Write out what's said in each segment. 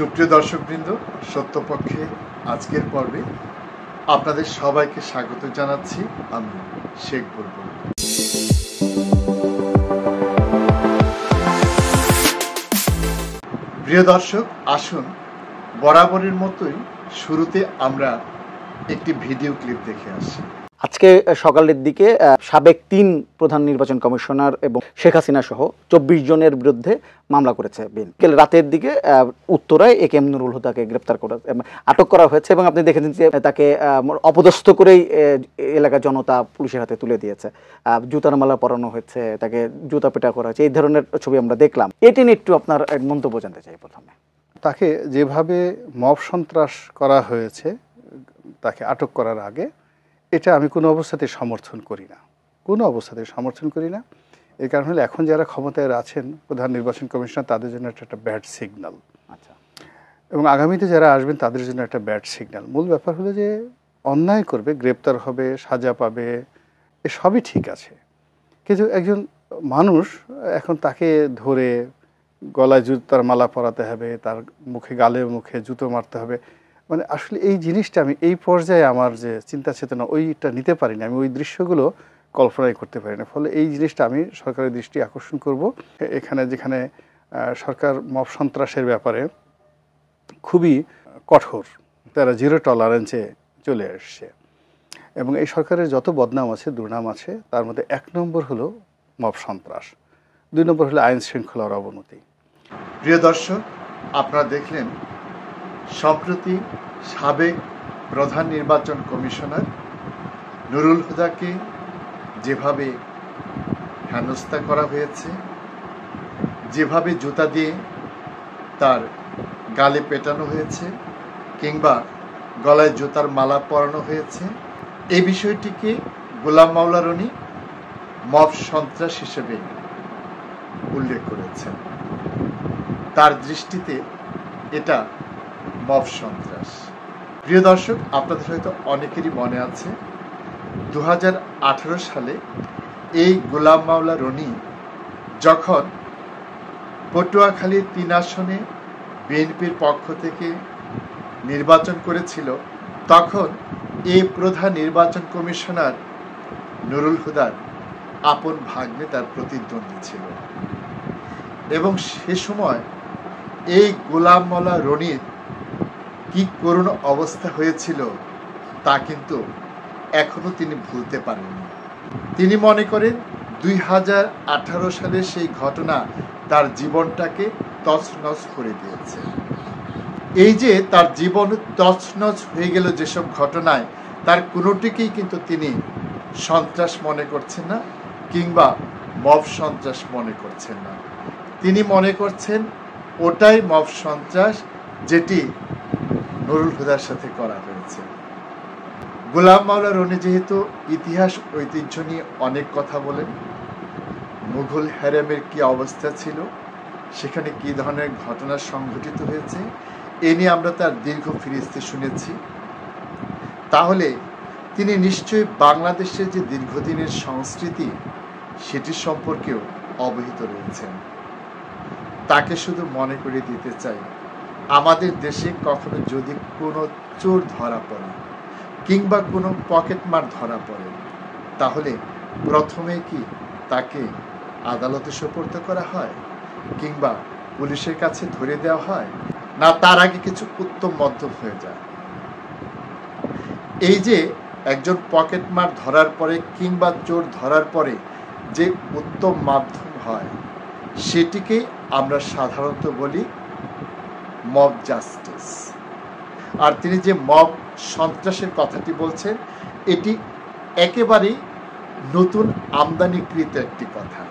সুপ্রিয় দর্শকবৃন্দ, সত্যপক্ষে আজকের পর্বে আপনাদের সবাইকে স্বাগত জানাচ্ছি। আমি শেখ বুলবুল। প্রিয় দর্শক, আসুন বরাবরের মতোই শুরুতে আমরা একটি ভিডিও ক্লিপ দেখে আসি। আজকে সকালের দিকে সাবেক 3 প্রধান নির্বাচন কমিশনার এবং শেখ হাসিনা সহ 24 জনের বিরুদ্ধে মামলা করেছে বিএনপি। রাতের দিকে উত্তরায় একেএম নুরুল হুদাকে গ্রেপ্তার করা আটক করা হয়েছে এবং আপনি দেখেছেন যে তাকে অপদস্থ করেই এলাকার জনতা পুলিশের হাতে তুলে দিয়েছে। জুতার মালা পরানো হয়েছে, তাকে জুতা পেটা করা হয়েছে, এই ধরনের ছবি আমরা দেখলাম। এটি নিয়ে একটু আপনার মন্তব্য জানতে চাই। প্রথমে তাকে যেভাবে মব সন্ত্রাস করা হয়েছে তাকে আটক করার আগে, এটা আমি কোনো অবস্থাতেই সমর্থন করি না, এর কারণ হলো এখন যারা ক্ষমতায় আছেন প্রধান নির্বাচন কমিশনার, তাদের জন্য একটা ব্যাড সিগন্যাল। আচ্ছা, এবং আগামীতে যারা আসবেন তাদের জন্য একটা ব্যাড সিগন্যাল। মূল ব্যাপার হলো যে অন্যায় করবে, গ্রেপ্তার হবে, সাজা পাবে, এ সবই ঠিক আছে, কিন্তু একজন মানুষ এখন তাকে ধরে গলায় জুতার মালা পরাতে হবে, তার গালে মুখে জুতো মারতে হবে, মানে আসলে এই জিনিসটা আমি এই পর্যায়ে আমার যে চিন্তা চেতনা ওইটা নিতে পারি না, আমি ওই দৃশ্যগুলো কল্পনাই করতে পারি না। ফলে এই জিনিসটা আমি সরকারের দৃষ্টি আকর্ষণ করব। এখানে যেখানে সরকার মব সন্ত্রাসের ব্যাপারে খুবই কঠোর, তারা জিরো টলারেন্সে চলে আসছে, এবং এই সরকারের যত বদনাম আছে, দুর্নাম আছে, তার মধ্যে 1 নম্বর হলো মব সন্ত্রাস, 2 নম্বর হলো আইন শৃঙ্খলার অবনতি। প্রিয় দর্শক, আপনারা দেখলেন সম্প্রতি সাবেক প্রধান নির্বাচন কমিশনার নুরুল হুদাকে যেভাবে হেনস্থা করা হয়েছে, যেভাবে জুতা দিয়ে তার গালে পেটানো হয়েছে কিংবা গলায় জুতার মালা পরানো হয়েছে, এই বিষয়টিকে গোলাম মাওলা রনি মব সন্ত্রাস হিসেবে উল্লেখ করেছেন। তার দৃষ্টিতে এটা মব সন্ত্রাস। প্রিয় দর্শক, আপনাদের হয়তো অনেকেরই মনে আছে 2018 সালে এই গোলাম মাওলা রনি যখন পটুয়াখালীর 3 আসনে বিএনপির পক্ষ থেকে নির্বাচন করেছিল, তখন এই প্রধান নির্বাচন কমিশনার নুরুল হুদার আপন ভাগ্নে তার প্রতিদ্বন্দ্বী ছিল, এবং সে সময় এই গোলাম মাওলা রনির কি করুণ অবস্থা হয়েছিল তা কিন্তু এখনো তিনি ভুলতে পারেননি। তিনি মনে করেন 2018 সালের সেই ঘটনা তার জীবনটাকে তছনছ করে দিয়েছে। এই যে তার জীবন তছনছ হয়ে গেল যেসব ঘটনায়, তার কোনোটিকেই কিন্তু তিনি সন্ত্রাস মনে করছেন না কিংবা মব সন্ত্রাস মনে করছেন না। তিনি মনে করছেন ওটাই মব সন্ত্রাস যেটি নুরুল হুদার সাথে করা হয়েছে। গোলাম মাওলা রনি যেহেতু ইতিহাস ঐতিহ্য নিয়ে অনেক কথা বলেন, মুঘল হ্যারেমের কি অবস্থা ছিল, সেখানে কি ধরনের ঘটনা সংঘটিত হয়েছে, এ নিয়ে আমরা তার দীর্ঘ ফিরিস্তি শুনেছি, তাহলে তিনি নিশ্চয়ই বাংলাদেশের যে দীর্ঘদিনের সংস্কৃতি সেটি সম্পর্কেও অবহিত রয়েছেন। তাকে শুধু মনে করে দিতে চাই, আমাদের দেশে কখনো যদি কোনো চোর ধরা পড়ে কিংবা কোনো পকেটমার ধরা পড়ে, তাহলে প্রথমে কি তাকে আদালতে সোপর্দ করা হয় কিংবা পুলিশের কাছে ধরে দেওয়া হয়, না তার আগে কিছু উত্তম মধ্যম হয়ে যায়? এই যে একজন পকেটমার ধরার পরে কিংবা চোর ধরার পরে যে উত্তম মাধ্যম হয়, সেটিকে আমরা সাধারণত বলি মব জাস্টিস। আর তিনি যে মব সন্ত্রাসের কথাটি বলছেন, এটি একেবারেই নতুন আমদানিকৃত একটি কথা।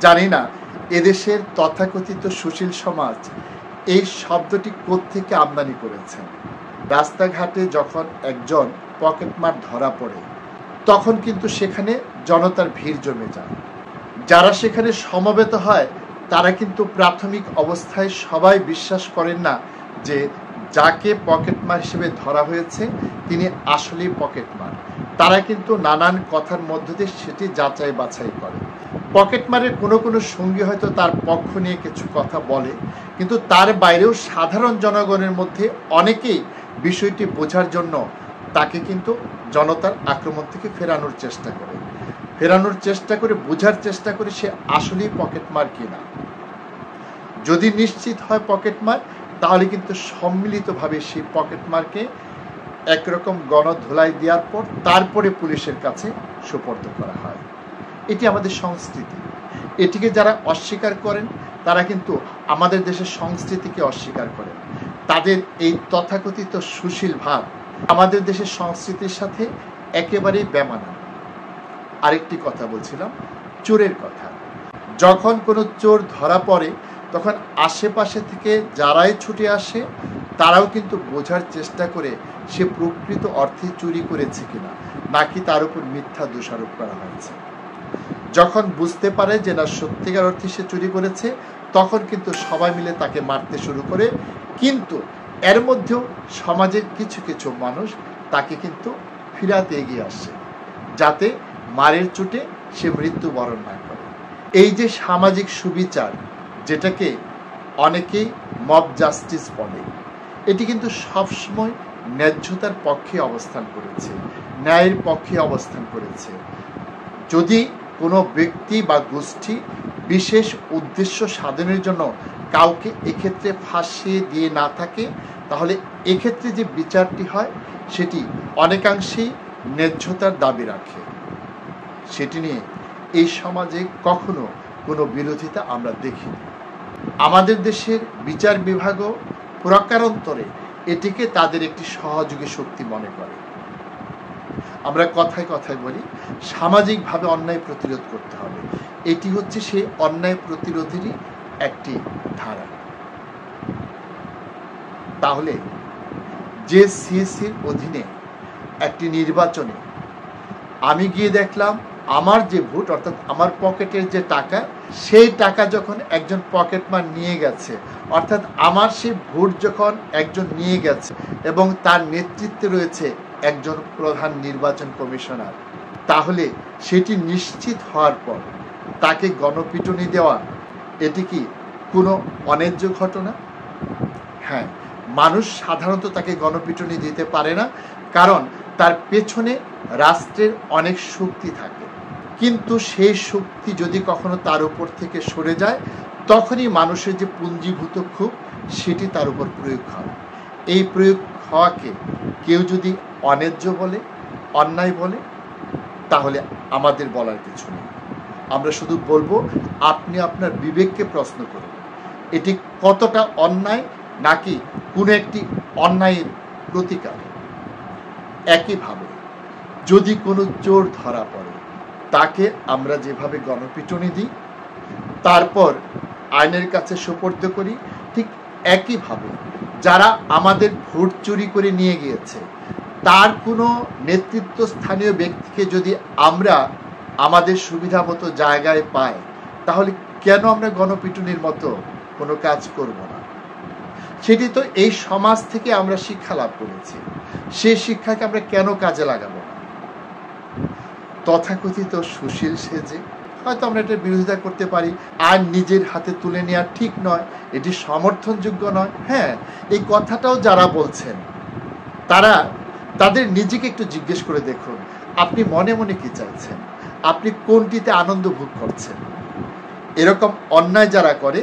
জানি না এদেশের তথাকথিত সুশীল সমাজ এই শব্দটি কোত্থেকে আমদানি করেছেন। রাস্তাঘাটে যখন একজন পকেটমার ধরা পড়ে, তখন কিন্তু সেখানে জনতার ভিড় জমে যায়। যারা সেখানে সমবেত হয় তারা কিন্তু প্রাথমিক অবস্থায় সবাই বিশ্বাস করেন না যে যাকে পকেটমার হিসেবে ধরা হয়েছে তিনি আসলেই পকেটমার। তারা কিন্তু নানান কথার মধ্য দিয়ে সেটি যাচাই বাছাই করে। পকেটমারের কোনো কোনো সঙ্গী হয়তো তার পক্ষ নিয়ে কিছু কথা বলে, কিন্তু তার বাইরেও সাধারণ জনগণের মধ্যে অনেকেই বিষয়টি বোঝার জন্য তাকে কিন্তু জনতার আক্রমণ থেকে ফেরানোর চেষ্টা করে বোঝার চেষ্টা করে সে আসলেই পকেটমার কিনা। যদি নিশ্চিত হয় পকেটমার, তাহলে কিন্তু সম্মিলিতভাবে সেই পকেটমারকে একরকম গণধোলাই দেওয়ার পর তারপরে পুলিশের কাছে সোপর্দ করা হয়। এটি আমাদের সংস্কৃতি। এটিকে যারা অস্বীকার করেন তারা কিন্তু আমাদের দেশের সংস্কৃতিকে অস্বীকার করেন। তাদের এই তথাকথিত সুশীল ভাব আমাদের দেশের সংস্কৃতির সাথে একেবারেই বেমানান। আরেকটি কথা বলছিলাম, চোরের কথা। যখন কোনো চোর ধরা পড়ে তখন আশেপাশে থেকে যারাই ছুটে আসে তারাও কিন্তু বোঝার চেষ্টা করে সে প্রকৃত অর্থে চুরি করেছে কিনা, নাকি তার উপর মিথ্যা দোষারোপ করা হয়েছে। যখন বুঝতে পারে যে না সত্যিকার অর্থে সে চুরি করেছে, তখন কিন্তু সবাই মিলে তাকে মারতে শুরু করে। কিন্তু এর মধ্যেও সমাজের কিছু কিছু মানুষ তাকে কিন্তু ফিরাতে এগিয়ে আসে, যাতে মারের চোটে সে মৃত্যুবরণ না করে। এই যে সামাজিক সুবিচার, যেটাকে অনেকেই মব জাস্টিস বলে, এটি কিন্তু সবসময় ন্যায্যতার পক্ষে অবস্থান করেছে, ন্যায়ের পক্ষে অবস্থান করেছে। যদি কোনো ব্যক্তি বা গোষ্ঠী বিশেষ উদ্দেশ্য সাধনের জন্য কাউকে এক্ষেত্রে ফাঁসিয়ে দিয়ে না থাকে, তাহলে এক্ষেত্রে যে বিচারটি হয় সেটি অনেকাংশেই ন্যায্যতার দাবি রাখে। সেটি নিয়ে এই সমাজে কখনো কোনো বিরোধিতা আমরা দেখিনি। আমাদের দেশের বিচার বিভাগও প্রকারান্তরে এটিকে তাদের একটি সহযোগী শক্তি মনে করে। আমরা কথায় কথায় বলি সামাজিকভাবে অন্যায় প্রতিরোধ করতে হবে, এটি হচ্ছে সেই অন্যায় প্রতিরোধেরই একটি ধারা। তাহলে যে সিএসির অধীনে একটি নির্বাচনে আমি গিয়ে দেখলাম আমার যে ভোট, অর্থাৎ আমার পকেটের যে টাকা, সেই টাকা যখন একজন পকেটমার নিয়ে গেছে, অর্থাৎ আমার সেই ভোট যখন একজন নিয়ে গেছে এবং তার নেতৃত্বে রয়েছে একজন প্রধান নির্বাচন কমিশনার, তাহলে সেটি নিশ্চিত হওয়ার পর তাকে গণপিটুনি দেওয়া, এটি কি কোনো অন্যায্য ঘটনা? হ্যাঁ, মানুষ সাধারণত তাকে গণপিটুনি দিতে পারে না, কারণ তার পেছনে রাষ্ট্রের অনেক শক্তি থাকে। কিন্তু সেই শক্তি যদি কখনো তার উপর থেকে সরে যায়, তখনই মানুষের যে পুঞ্জীভূত ক্ষোভ, সেটি তার উপর প্রয়োগ হয়। এই প্রয়োগ হওয়াকে কেউ যদি অন্যায্য বলে, অন্যায় বলে, তাহলে আমাদের বলার কিছু নেই। আমরা শুধু বলবো আপনি আপনার বিবেককে প্রশ্ন করুন, এটি কতটা অন্যায়, নাকি কোনো একটি অন্যায়ের প্রতিকার। একইভাবে যদি কোনো চোর ধরা পড়ে, তাকে আমরা যেভাবে গণপিটুনি দিই, তারপর আইনের কাছে সোপর্দ করি, ঠিক একইভাবে যারা আমাদের ভোট চুরি করে নিয়ে গিয়েছে, তার কোনো নেতৃত্ব স্থানীয় ব্যক্তিকে যদি আমরা আমাদের সুবিধা মতো জায়গায় পাই, তাহলে কেন আমরা গণপিটুনির মতো কোনো কাজ করব না? সেটি তো এই সমাজ থেকে আমরা শিক্ষা লাভ করেছি, সেই শিক্ষাকে আমরা কেন কাজে লাগাবো না? তথাকথিত সুশীল সেজে হয়তো আমরা এটার বিরোধিতা করতে পারি, আর নিজের হাতে তুলে নেওয়া ঠিক নয়, এটি সমর্থনযোগ্য নয়। হ্যাঁ, এই কথাটাও যারা বলছেন তারা তাদের নিজেকে একটু জিজ্ঞেস করে দেখুন, আপনি মনে মনে কি চাইছেন, আপনি কোনটিতে আনন্দ ভোগ করছেন? এরকম অন্যায় যারা করে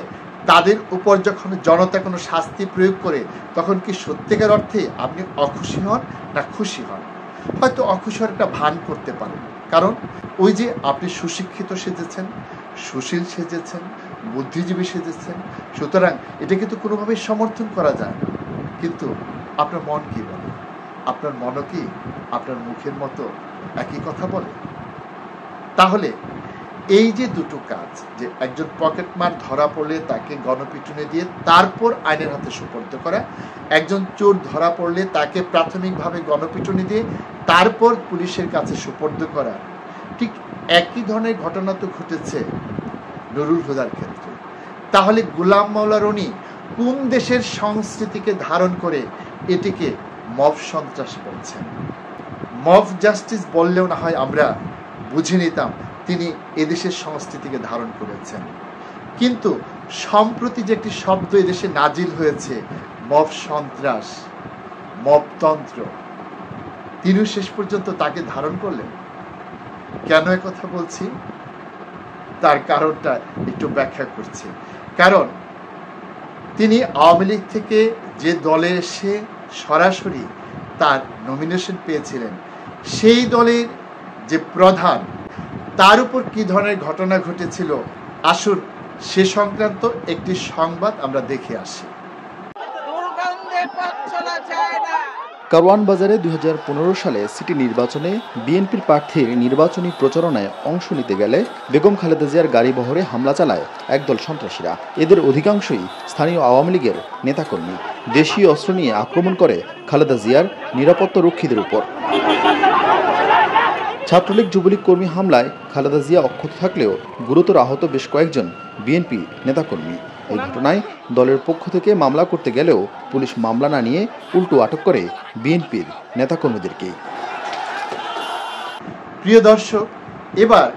তাদের উপর যখন জনতা কোনো শাস্তি প্রয়োগ করে, তখন কি সত্যিকার অর্থে আপনি অখুশি হন না খুশি হন? হয়তো অখুশি হওয়ার একটা ভান করতে পারেন, কারণ ওই যে আপনি সুশিক্ষিত সেজেছেন, সুশীল সেজেছেন, বুদ্ধিজীবী সেজেছেন, সুতরাং এটা কিন্তু কোনোভাবেই সমর্থন করা যায় না। কিন্তু আপনার মন কি বলে? আপনার মনও কি আপনার মুখের মতো একই কথা বলে? তাহলে এই যে দুটো কাজ, যে একজন পকেটমার ধরা পড়লে তাকে গণপিটুনি দিয়ে তারপর আইনের হাতে সোপর্দ করা, একজন চোর ধরা পড়লে তাকে প্রাথমিকভাবে গণপিটুনি দিয়ে তারপর পুলিশের কাছে সোপর্দ করা, ঠিক একই ধরনের ঘটনা তো ঘটেছে নুরুল হুদার ক্ষেত্রে। তাহলে গোলাম মাওলা রনি কোন দেশের সংস্কৃতিকে ধারণ করে এটিকে মব সন্ত্রাস বলছেন? মব জাস্টিস বললেও না হয় আমরা বুঝে নিতাম তিনি এদেশের সংস্কৃতিকে ধারণ করেছেন। কিন্তু সম্প্রতি যে একটি শব্দ এদেশে নাজিল হয়েছে, মব সন্ত্রাস, মবতন্ত্র, তিনিও শেষ পর্যন্ত তাকে ধারণ করলেন। কেন কথা বলছি, তার কারণটা একটু ব্যাখ্যা করছি। কারণ তিনি আওয়ামী লীগ থেকে যে দলে এসে সরাসরি তার নমিনেশন পেয়েছিলেন, সেই দলের যে প্রধান, তার উপর কি ধরনের ঘটনা ঘটেছিল, আসুন সে সংক্রান্ত একটি সংবাদ আমরা দেখে আসি। কারওয়ান বাজারে 2015 সালে সিটি নির্বাচনে বিএনপির প্রার্থীর নির্বাচনী প্রচারণায় অংশ নিতে গেলে বেগম খালেদা জিয়ার গাড়িবহরে হামলা চালায় একদল সন্ত্রাসীরা। এদের অধিকাংশই স্থানীয় আওয়ামী লীগের নেতাকর্মী। দেশীয় অস্ত্র নিয়ে আক্রমণ করে খালেদা জিয়ার নিরাপত্তা রক্ষীদের উপর। ছাত্রলীগ যুবলীগ কর্মী হামলায় খালেদা জিয়া অক্ষত থাকলেও গুরুতর আহত বেশ কয়েকজন বিএনপি নেতাকর্মী। এই ঘটনায় দলের পক্ষ থেকে মামলা করতে গেলেও পুলিশ মামলা না নিয়ে উল্টো আটক করে বিএনপির নেতাকর্মীদেরকে। প্রিয় দর্শক, এবার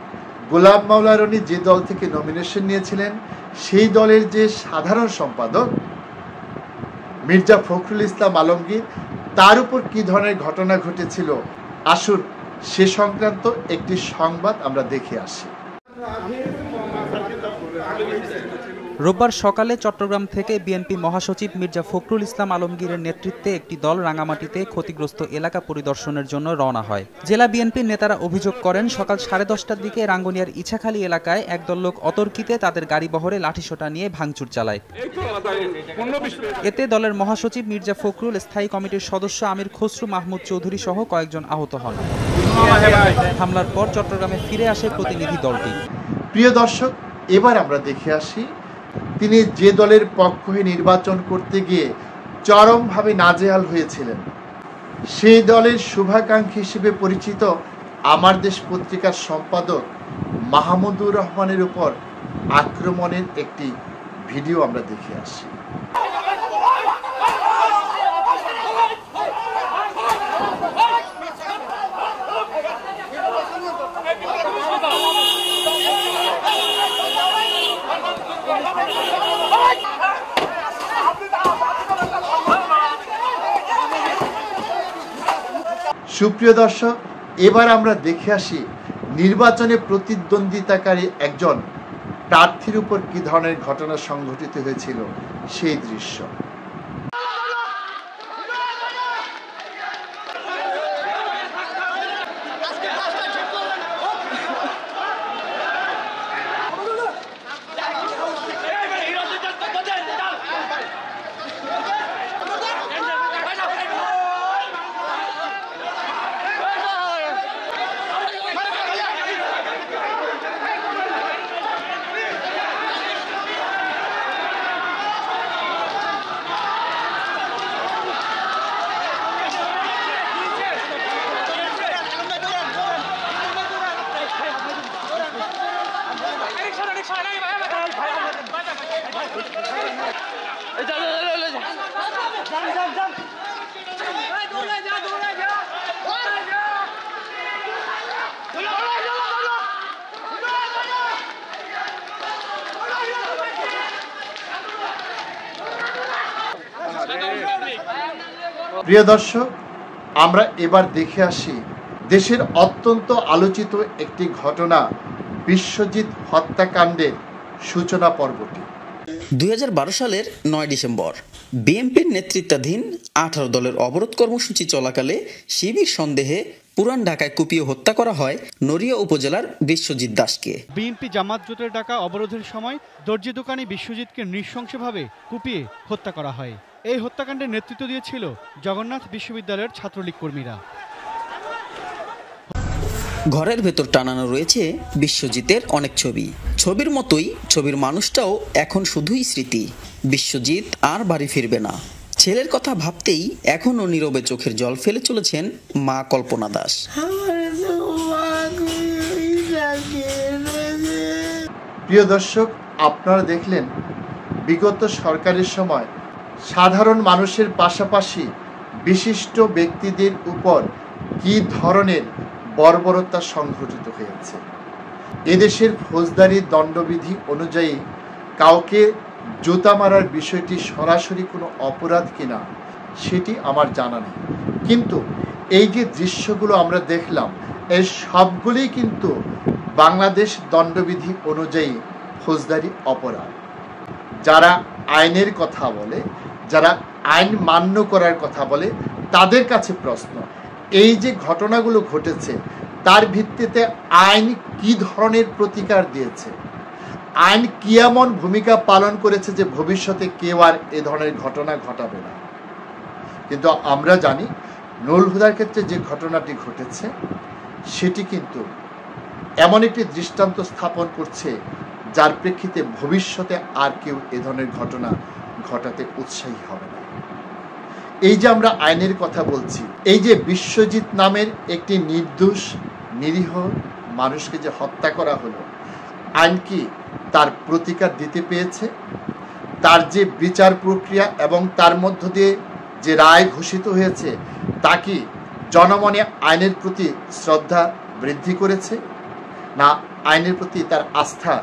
গোলাম মাওলা রনি যে দল থেকে নমিনেশন নিয়েছিলেন, সেই দলের যে সাধারণ সম্পাদক মির্জা ফখরুল ইসলাম আলমগীর, তার উপর কি ধরনের ঘটনা ঘটেছিল, আসুন সে সংক্রান্ত একটি সংবাদ আমরা দেখে আসি। রোববার সকালে চট্টগ্রাম থেকে বিএনপি মহাসচিব মির্জা ফখরুল ইসলাম আলমগীরের নেতৃত্বে একটি দল রাঙামাটিতে ক্ষতিগ্রস্ত এলাকা পরিদর্শনের জন্য রওনা হয়। জেলা বিএনপির নেতারা অভিযোগ করেন, সকাল 10:30টার দিকে রাঙ্গুনিয়ার ইছাখালী এলাকায় একদল লোক অতর্কিতে তাদের গাড়িবহরে লাঠিসোঁটা নিয়ে ভাঙচুর চালায়। এতে দলের মহাসচিব মির্জা ফখরুল, স্থায়ী কমিটির সদস্য আমির খসরু মাহমুদ চৌধুরী সহ কয়েকজন আহত হন। হামলার পর চট্টগ্রামে ফিরে আসে প্রতিনিধি দলটি। প্রিয় দর্শক, এবার আমরা দেখে আসি তিনি যে দলের পক্ষ হয়ে নির্বাচন করতে গিয়ে চরমভাবে নাজেহাল হয়েছিলেন, সেই দলের শুভাকাঙ্ক্ষী হিসেবে পরিচিত আমার দেশ পত্রিকার সম্পাদক মাহমুদুর রহমানের উপর আক্রমণের একটি ভিডিও আমরা দেখে আসি। সুপ্রিয় দর্শক, এবার আমরা দেখে আসি নির্বাচনে প্রতিদ্বন্দ্বিতাকারী একজন প্রার্থীর উপর কি ধরনের ঘটনা সংঘটিত হয়েছিল সেই দৃশ্য। প্রিয় দর্শক, আমরা এবার দেখে আসি দেশের অত্যন্ত আলোচিত একটি ঘটনা, বিশ্বজিৎ হত্যাকাণ্ডের সূচনা পর্বটি। 2012 সালের 9 ডিসেম্বর বিএনপির নেতৃত্বাধীন 18 দলের অবরোধ কর্মসূচি চলাকালে শিবির সন্দেহে পুরান ঢাকায় কুপিয়ে হত্যা করা হয় নড়িয়া উপজেলার বিশ্বজিৎ দাসকে। বিএনপি জামাত জোটের ডাকা অবরোধের সময় দর্জি দোকানি বিশ্বজিৎকে নৃশংসভাবে কুপিয়ে হত্যা করা হয়। এই হত্যাকাণ্ডের নেতৃত্ব দিয়েছিল জগন্নাথ বিশ্ববিদ্যালয়ের ছাত্রলীগ কর্মীরা। ঘরের ভেতর টানানো রয়েছে বিশ্বজিতের অনেক ছবি। ছবির মতোই ছবির মানুষটাও এখন শুধুই স্মৃতি। বিশ্বজিৎ আর বাড়ি ফিরবে না। ছেলের কথা ভাবতেই এখনও নীরবে চোখের জল ফেলে চলেছেন মা কল্পনা দাস। প্রিয় দর্শক, আপনারা দেখলেন বিগত সরকারের সময় সাধারণ মানুষের পাশাপাশি বিশিষ্ট ব্যক্তিদের উপর কি ধরনের বর্বরতা সংঘটিত হয়েছে। এদেশের ফৌজদারি দণ্ডবিধি অনুযায়ী কাউকে জুতা মারার বিষয়টি সরাসরি কোনো অপরাধ কিনা সেটি আমার জানা নেই, কিন্তু এই যে দৃশ্যগুলো আমরা দেখলাম এর সবগুলোই কিন্তু বাংলাদেশ দণ্ডবিধি অনুযায়ী ফৌজদারি অপরাধ। যারা আইনের কথা বলে, যারা আইন মান্য করার কথা বলে, তাদের কাছে প্রশ্ন, এই যে ঘটনাগুলো ঘটেছে তার ভিত্তিতে আইন কি ধরনের প্রতিকার দিয়েছে, আইন কি এমন ভূমিকা পালন করেছে যে ভবিষ্যতে কেউ আর এ ধরনের ঘটনা ঘটাবে না। কিন্তু আমরা জানি নুরুল হুদার ক্ষেত্রে যে ঘটনাটি ঘটেছে সেটি কিন্তু এমন একটি দৃষ্টান্ত স্থাপন করছে যার প্রেক্ষিতে ভবিষ্যতে আর কেউ এ ধরনের ঘটনা ঘটাতে উৎসাহী হবে না। এই যে আমরা আইনের কথা বলছি, এই যে বিশ্বজিৎ নামের একটি নির্দোষ নিরীহ মানুষকে যে হত্যা করা হলো, আইন কি তার প্রতিকার দিতে পেরেছে? তার যে বিচার প্রক্রিয়া এবং তার মধ্য দিয়ে যে রায় ঘোষিত হয়েছে তা কি জনমনে আইনের প্রতি শ্রদ্ধা বৃদ্ধি করেছে, না আইনের প্রতি তার আস্থা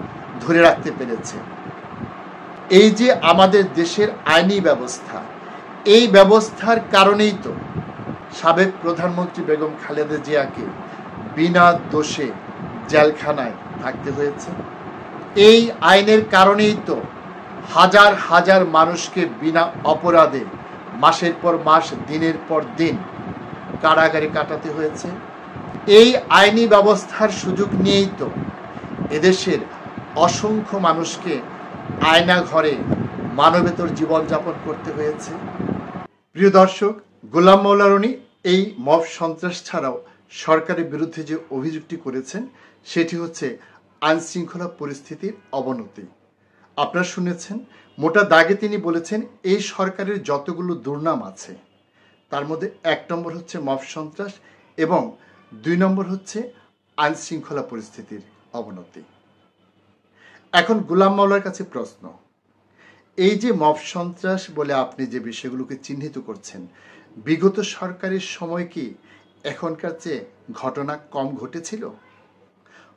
ধরে রাখতে পেরেছে? এই যে আমাদের দেশের আইনি ব্যবস্থা, এই ব্যবস্থার কারণেই তো সাবেক প্রধানমন্ত্রী বেগম খালেদা জিয়াকে বিনা দোষে জেলখানায় থাকতে হয়েছে। এই আইনের কারণেই তো হাজার হাজার মানুষকে বিনা অপরাধে মাসের পর মাস, দিনের পর দিন কারাগারে কাটাতে হয়েছে। এই আইনি ব্যবস্থার সুযোগ নিয়েই তো এদেশের অসংখ্য মানুষকে আয়না ঘরে মানবেতর জীবনযাপন করতে হয়েছে। প্রিয় দর্শক, গোলাম মাওলা রনি এই মব সন্ত্রাস ছাড়াও সরকারের বিরুদ্ধে যে অভিযোগটি করেছেন সেটি হচ্ছে আইনশৃঙ্খলা পরিস্থিতির অবনতি। আপনারা শুনেছেন, মোটা দাগে তিনি বলেছেন এই সরকারের যতগুলো দুর্নাম আছে তার মধ্যে 1 নম্বর হচ্ছে মব সন্ত্রাস এবং 2 নম্বর হচ্ছে আইনশৃঙ্খলা পরিস্থিতির অবনতি। এখন গোলাম মাওলার কাছে প্রশ্ন, এই যে মব সন্ত্রাস বলে আপনি যে বিষয়গুলোকে চিহ্নিত করছেন, বিগত সরকারের সময় কি এখনকার চেয়ে ঘটনা কম ঘটেছিল?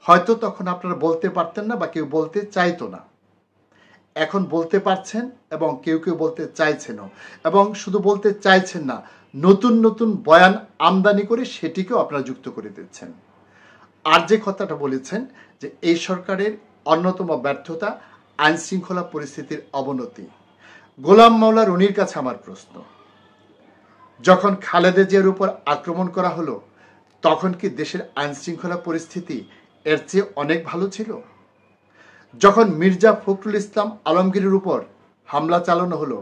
হয়তো তখন আপনারা বলতে পারতেন না বা কেউ বলতে চাইতো না, এখন বলতে পারছেন এবং কেউ কেউ বলতে চাইছেনও, এবং শুধু বলতে চাইছেন না, নতুন নতুন বয়ান আমদানি করে সেটিকেও আপনারা যুক্ত করে দিচ্ছেন। আর যে কথাটা বলেছেন যে এই সরকারের অন্যতম ব্যর্থতা আইনশৃঙ্খলা পরিস্থিতির অবনতি, গোলাম মাওলা রনির কাছে আমার প্রশ্ন, যখন খালেদা জিয়ার উপর আক্রমণ করা হলো তখন কি দেশের আইনশৃঙ্খলা পরিস্থিতি এর চেয়ে অনেক ভালো ছিল? যখন মির্জা ফখরুল ইসলাম আলমগীরের উপর হামলা চালানো হলো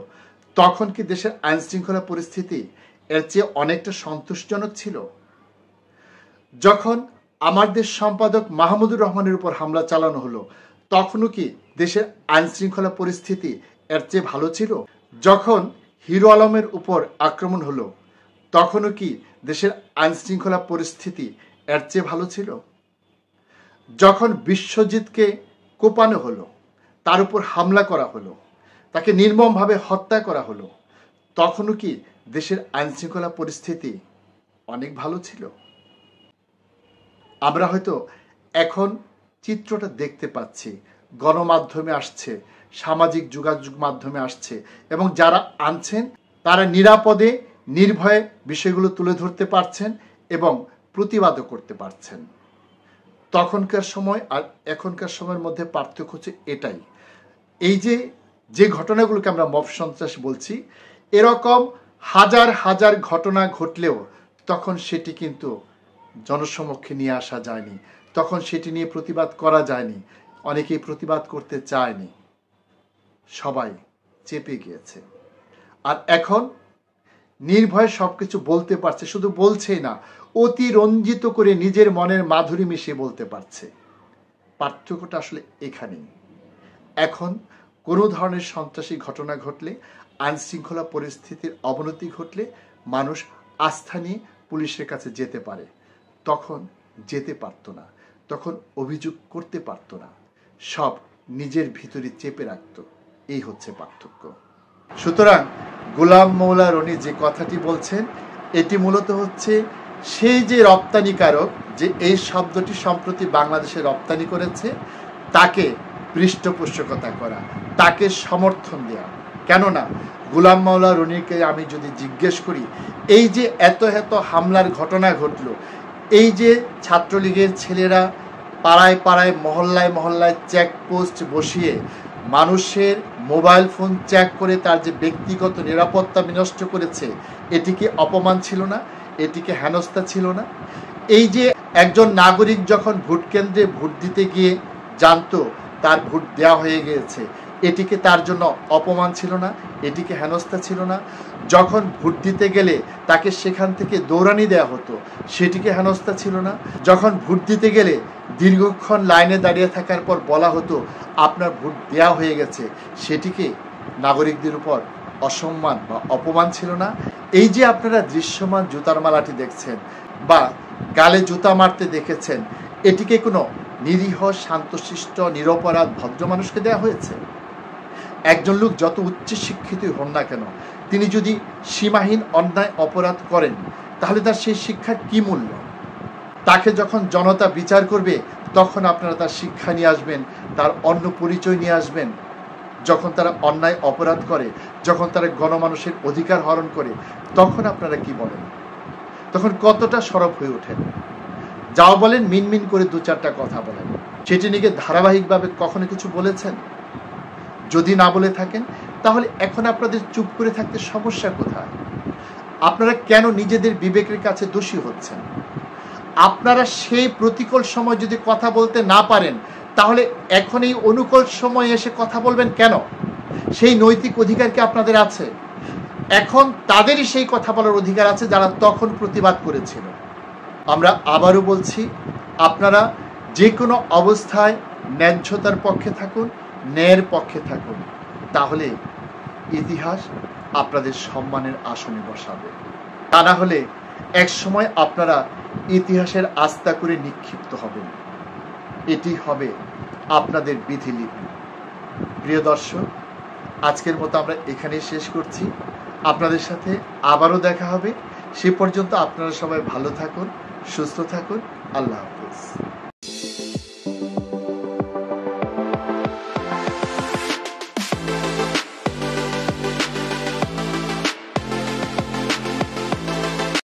তখন কি দেশের আইনশৃঙ্খলা পরিস্থিতি এর চেয়ে অনেকটা সন্তোষজনক ছিল? যখন আমার দেশ সম্পাদক মাহমুদুর রহমানের উপর হামলা চালানো হলো তখনও কি দেশের আইনশৃঙ্খলা পরিস্থিতি এর চেয়ে ভালো ছিল? যখন হিরো আলমের উপর আক্রমণ হলো তখনও কি দেশের আইনশৃঙ্খলা পরিস্থিতি এর চেয়ে ভালো ছিল? যখন বিশ্বজিৎকে কোপানো হলো, তার উপর হামলা করা হলো, তাকে নির্মমভাবে হত্যা করা হলো, তখনও কি দেশের আইনশৃঙ্খলা পরিস্থিতি অনেক ভালো ছিল? আমরা হয়তো এখন চিত্রটা দেখতে পাচ্ছি, গণমাধ্যমে আসছে, সামাজিক যোগাযোগ মাধ্যমে আসছে, এবং যারা আনছেন তারা নিরাপদে নির্ভয়ে বিষয়গুলো তুলে ধরতে পারছেন এবং প্রতিবাদও করতে পারছেন। তখনকার সময় আর এখনকার সময়ের মধ্যে পার্থক্য হচ্ছে এটাই, এই যে ঘটনাগুলোকে আমরা মব সন্ত্রাস বলছি, এরকম হাজার হাজার ঘটনা ঘটলেও তখন সেটি কিন্তু জনসমক্ষে নিয়ে আসা যায়নি, তখন সেটি নিয়ে প্রতিবাদ করা যায়নি, অনেকেই প্রতিবাদ করতে চায়নি, সবাই চেপে গিয়েছে। আর এখন নির্ভয়ে সবকিছু বলতে পারছে, শুধু বলছেই না, অতি রঞ্জিত করে নিজের মনের মাধুরী মিশিয়ে বলতে পারছে। পার্থক্যটা আসলে এখানেই। এখন কোনো ধরনের সন্ত্রাসী ঘটনা ঘটলে, আইনশৃঙ্খলা পরিস্থিতির অবনতি ঘটলে মানুষ আস্থা নিয়ে পুলিশের কাছে যেতে পারে, তখন যেতে পারত না, তখন অভিযোগ করতে পারত না, সব নিজের ভিতরে চেপে রাখত। এই হচ্ছে পার্থক্য। সুতরাং গোলাম মাওলা রনি যে কথাটি বলছেন এটি মূলত হচ্ছে সেই যে রপ্তানিকারক যে এই শব্দটি সম্প্রতি বাংলাদেশে রপ্তানি করেছে তাকে পৃষ্ঠপোষকতা করা, তাকে সমর্থন দেওয়া। কেননা গোলাম মাওলা রনিকে আমি যদি জিজ্ঞেস করি, এই যে এত এত হামলার ঘটনা ঘটলো, এই যে ছাত্রলীগের ছেলেরা পাড়ায় পাড়ায় মহল্লায় মহল্লায় চেকপোস্ট বসিয়ে মানুষের মোবাইল ফোন চেক করে তার যে ব্যক্তিগত নিরাপত্তা বিনষ্ট করেছে, এটি কি অপমান ছিল না? এটি কি হেনস্থা ছিল না? এই যে একজন নাগরিক যখন ভোট কেন্দ্রে ভোট দিতে গিয়ে জানতো তার ভোট দেওয়া হয়ে গিয়েছে, এটিকে তার জন্য অপমান ছিল না? এটিকে হেনস্থা ছিল না? যখন ভোট দিতে গেলে তাকে সেখান থেকে দৌড়ানি দেওয়া হতো, সেটিকে হেনস্থা ছিল না? যখন ভোট দিতে গেলে দীর্ঘক্ষণ লাইনে দাঁড়িয়ে থাকার পর বলা হতো আপনার ভোট দেওয়া হয়ে গেছে, সেটিকে নাগরিকদের উপর অসম্মান বা অপমান ছিল না? এই যে আপনারা দৃশ্যমান জুতার মালাটি দেখছেন বা গালে জুতা মারতে দেখেছেন, এটিকে কোনো নিরীহ শান্তশিষ্ট নিরপরাধ ভদ্র মানুষকে দেওয়া হয়েছে? একজন লোক যত উচ্চ শিক্ষিতই হন না কেন, তিনি যদি সীমাহীন অন্যায় অপরাধ করেন, তাহলে তার সেই শিক্ষার কি মূল্য? তাকে যখন জনতা বিচার করবে, তখন আপনারা তার শিক্ষা নিয়ে আসবেন, তার অন্য পরিচয় নিয়ে আসবেন। যখন তারা অন্যায় অপরাধ করে, যখন তারা গণমানুষের অধিকার হরণ করে, তখন আপনারা কি বলেন? তখন কতটা সরব হয়ে ওঠেন? যাও বলেন, মিনমিন করে দু চারটা কথা বলেন। সেটি নিয়ে ধারাবাহিকভাবে কখনো কিছু বলেছেন? যদি না বলে থাকেন, তাহলে এখন আপনাদের চুপ করে থাকতে সমস্যা কোথায়? আপনারা কেন নিজেদের বিবেকের কাছে দোষী হচ্ছেন? আপনারা সেই প্রতিকূল সময় যদি কথা বলতে না পারেন, তাহলে এখন এই অনুকূল সময় এসে কথা বলবেন কেন? সেই নৈতিক অধিকার কি আপনাদের আছে? এখন তাদেরই সেই কথা বলার অধিকার আছে যারা তখন প্রতিবাদ করেছিল। আমরা আবারও বলছি, আপনারা যে কোনো অবস্থায় ন্যায্যতার পক্ষে থাকুন, ন্যায়ের পক্ষে থাকুন, তাহলে ইতিহাস আপনাদের সম্মানের আসনে বসাবে। তা না হলে এক সময় আপনারা ইতিহাসের আস্থা করে নিক্ষিপ্ত হবেন। এটি হবে আপনাদের বিধিলিপি। প্রিয় দর্শক, আজকের মতো আমরা এখানেই শেষ করছি। আপনাদের সাথে আবারও দেখা হবে। সে পর্যন্ত আপনারা সবাই ভালো থাকুন, সুস্থ থাকুন। আল্লাহ হাফেজ।